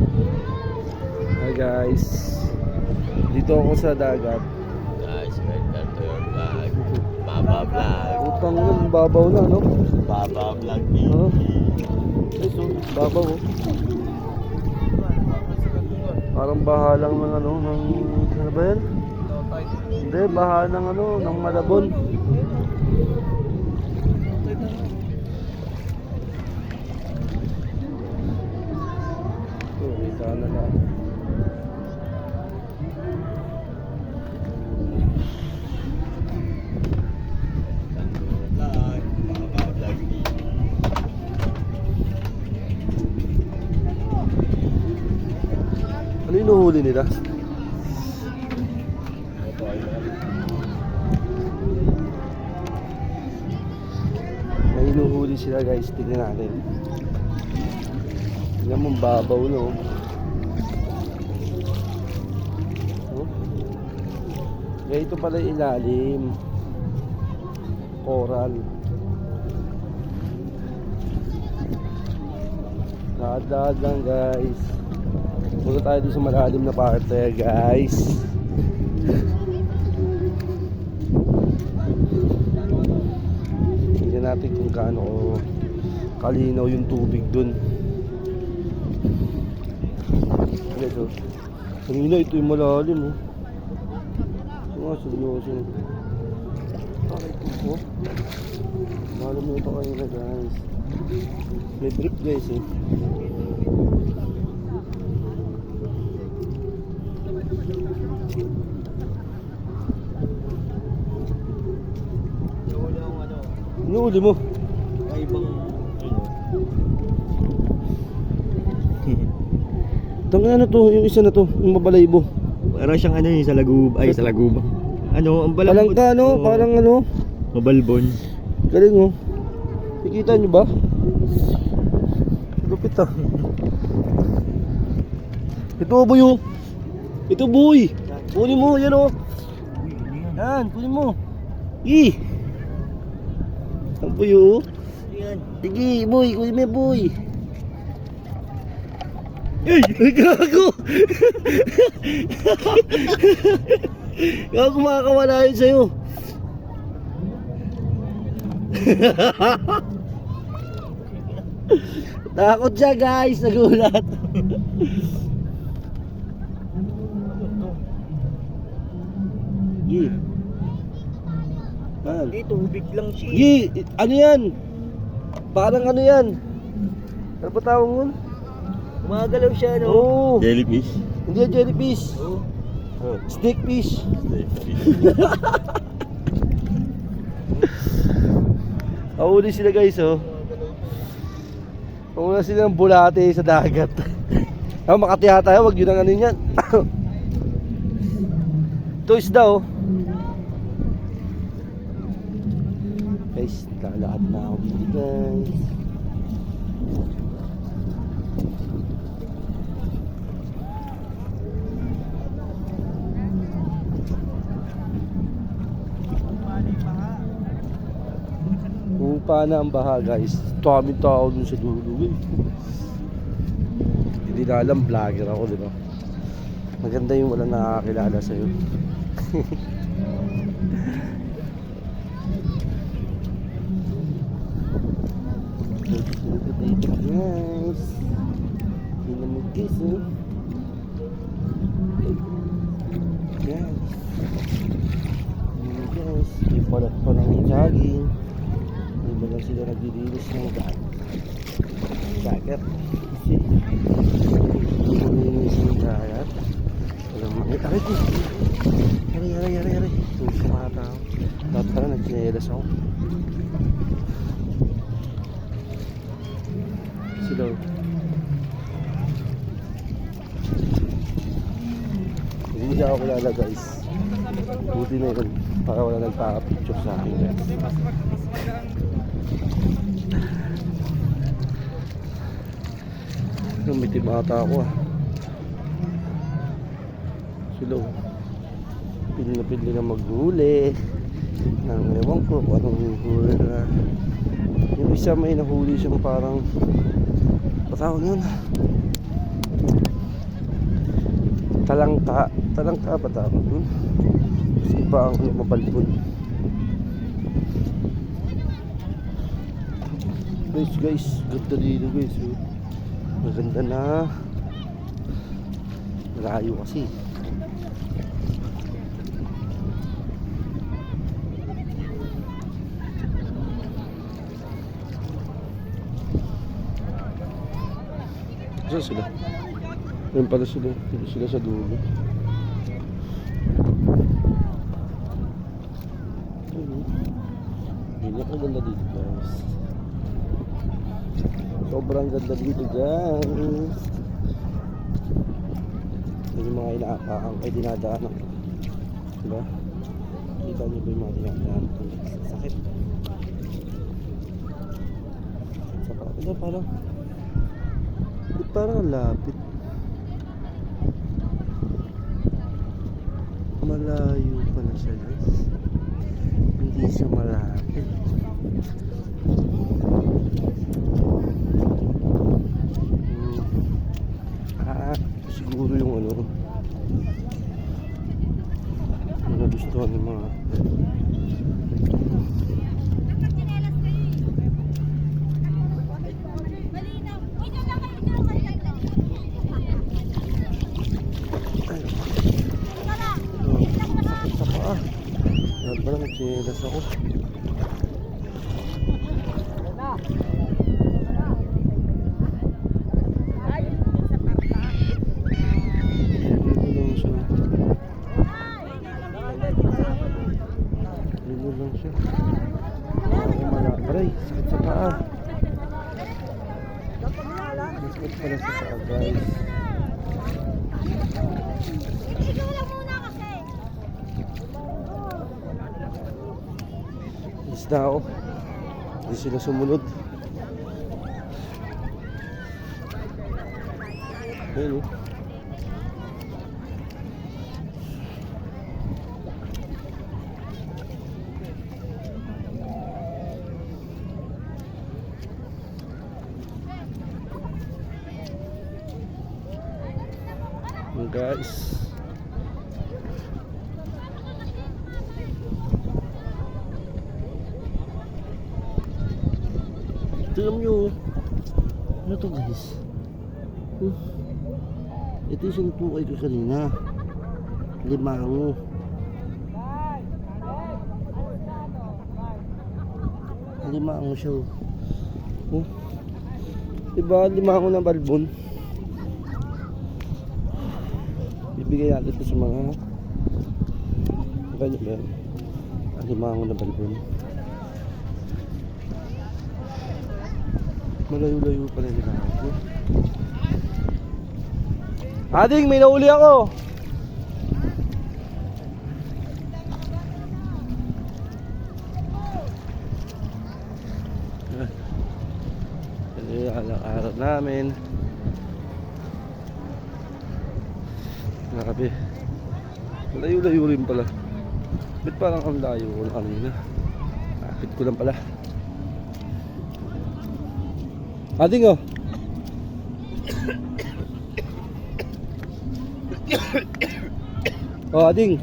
Hi guys, dito ako sa dagat. Guys, welcome to your vlog. Baba vlog. Utang na, babaw na, no? Baba vlog Oh. TV. Ay, so, babaw, oh. Parang baha lang ng ano, ano ba yan? Hindi, baha ng ano, ng Malabon. Ito, kita na lang. Baba vlog TV. Ano yung nuhuli nila? Ito ay May inuhuli sila guys, tignan natin. Tignan mo, babaw no. Oh. Kaya ito pala yung ilalim. Coral. Dahan lang guys. Punta tayo doon sa malalim na parte guys. Tingnan natin kung gaano kalinaw yung tubig dun. Ito. Kanina ito yung malalim oh. Ito nga seryoso. Bakit ito? Malalim na ito kanina guys. May drip guys eh. Inuuli mo. ibang Tanga na to, yung isa na to, yung mabalaybo. Parang siyang ano yung sa lagub. Ay, sa lagubang. Ano, ang Parang ka ano, parang ano. mabalbon. Galing oh. Nakikita nyo ba? Lupit ah. Ito boy oh. Ito boy. Kunin mo, yan oh. Yan, kunin mo. Ih. Ang boy oh. Sige boy, kunin mo boy. Ay, gago. Gago, makakawala yun sa'yo. Takot siya guys, nagulat. Gi. Dito, tubig lang siya. Gi, ano yan? Parang ano yan? Ano ba tawag mo? Gumagalaw siya, no? Oo. Jellyfish. Hindi yan jellyfish. Oo. Snakefish. Ahuli sila guys oh. Ahuli sila ng bulate sa dagat. Makatiha tayo, wag yun ang ano yan. Ito isda oh. Guys, lalakad na ako dito guys. Pupa na ang baha guys. Daming tao dun sa dulo eh. Hindi na alam, vlogger ako, di ba? Maganda yung walang nakakilala sa'yo. Guys, pinamigis eh. Guys, guys, may palat pa ng jogging. Hindi ba lang sila naglilinis ng dagat? Kasi naglilinis ng dagat. Walang makita. Aray ko! Aray. Tuwag sa mga tao. Dapat pala nagsinelas ako. Sila. Hindi niya ako kilala guys. Buti na yun. Para wala nagpaka-picture sa akin guys. Lumitim ata ako ah. Sila. Pili na maghuli. Ewan ko kung anong huli na. Yung isa may nahuli siyang parang patawag yun. Talangka ba tawag? Kasi iba ang mabalbon. Guys, ganda dito guys. Maganda na. Malayo kasi. Saan sila? Ayun pala sila. Dito sila sa dulo. Ayun. Ang ganda dito guys. Sobrang ganda dito guys. Yung mga inaapaan ay dinadaanan. Diba? Kita nyo ba yung mga dinadaanan? Sakit. Saka, ito parang parang lapit. Malayo pala siya guys. Hindi siya malapit. Siguro yung ano yung nagustuhan ng mga sakit sa paa. Lahat ba lang chinelas ako. Aray, sakit sa paa. Sakit pala sa paa guys. Is na ako. Hindi sila sumunod. Ayun oh. Guys, tignan nyo ano to guys. Ito yung sinutukay ko kanina, limango. Limango siya diba, limango na balbon. Bigay natin ito sa mga ganyan ba yan? Alimango na balbon. Malayo-layo pala nila ako. Ading, may nahuli ako! Ito yung araw namin. Grabe. Malayo-layo rin pala. Ba't parang ang layo ko na kanina? Kapit ko lang pala. Ading oh. Oh ading.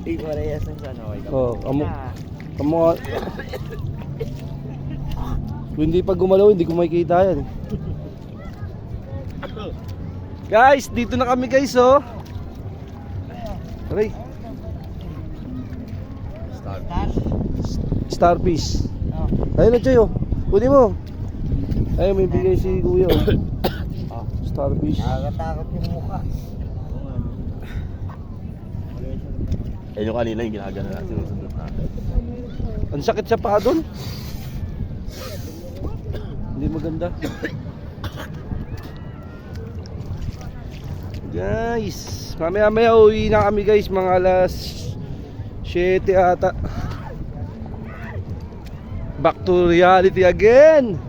Ikaw parehas ng sana. Oh, amo. Kung hindi pa gumalaw, hindi ko makikita yan. Guys, dito na kami guys oh. Aray. Starfish. Ayun na Choy oh. Kunin mo. Ayun, may bigay si Kuya oh. Starfish. Nakakatakot yung mukha. Ayun yung kanina yung ginagana natin. Ang sakit sa paa doon. Hindi maganda. Guys, mamaya uwi na kami guys, mga alas 7 ata. Back to reality again.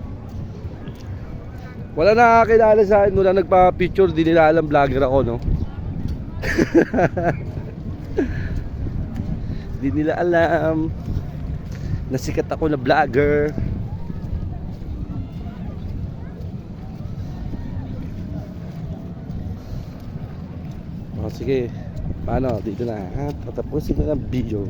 Wala nakakilala sa akin, wala nagpa-picture, di nila alam vlogger ako no. Di nila alam na sikat ako na vlogger. O sige, paano? Dito na ha? Tatapusin ko na ang video.